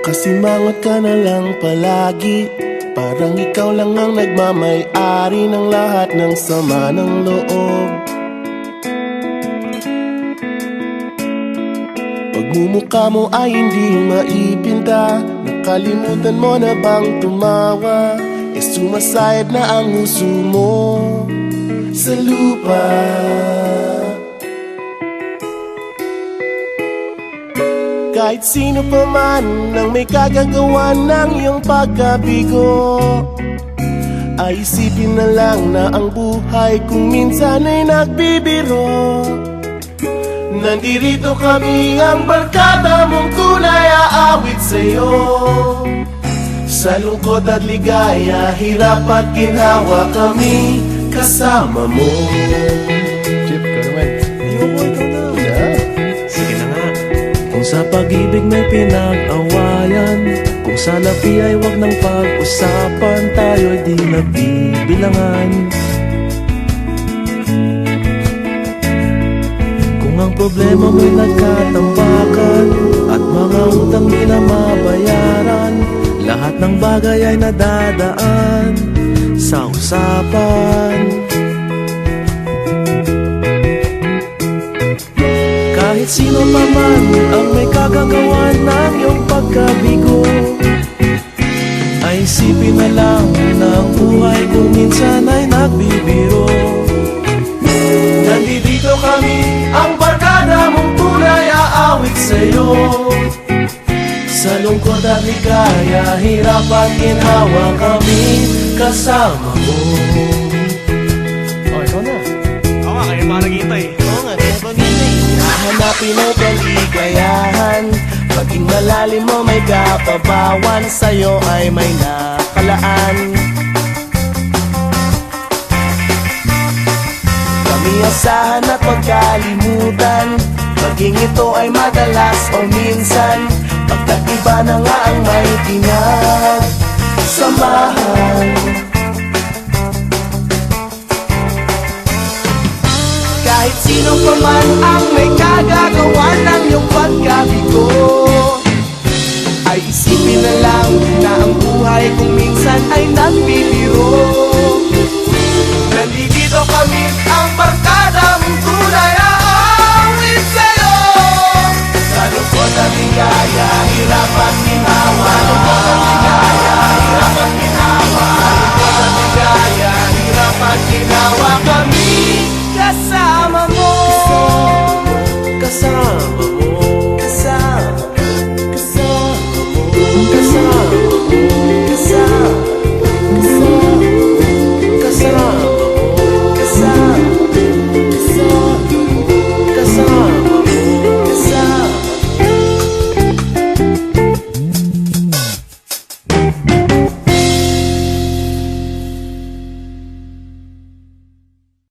Kasimangot ka na lang palagi, parang ikaw lang ang nagmamay-ari ng lahat ng sama ng loob. Pagmumukha mo ay hindi maipinta, nakalimutan mo na bang tumawa? Sumasayad na ang huso mo sa lupa. Kahit sino pa man ang may kagagawa ng iyong pagkabigo, ay isipin na lang na ang buhay kung minsan ay nagbibiro. Nandirito kami, ang barkada mong tunay aawit sa'yo. Sa lungkot at ligaya, hirap at ginhawa, kami kasama mo. Chip, ikaw naman. Ayoko, ikaw na. Yeah. Sige na nga. Kung sa pag-ibig may pinag-awayan, kung sa labi ay wag nang pag-usapan, tayo'y di nagbibilangan. Kung ang problema mo'y nagkatambakan at mga utang di na mabayaran, lahat ng bagay ay nadadaan sa usapan. Kahit sino pa man ang may kagagawa ng iyong pagkabigo, ay isipin na lang na ang buhay kung minsan ay nagbibiro. Nandito kami, ang barkada mong tunay aawit sa'yo. Sa lungkot at ligaya, hirap at ginhawa, kami kasama mo. Oh, ikaw na. Oo nga, kayo mga naghihintay. Oo nga, kaya pag-ibig hahanapin ay kaligayahan, paging malalim mo may kapabawan, sa'yo ay may nakalaan. Kami asahan at pagkalimutan, maging ito ay madalas o minsan, pagkat iba na nga ang may pinagsamahan. Kahit sino pa man ang may kagagawa ng iyong pagkabigo, ay isipin na lang na ang buhay kung minsan ay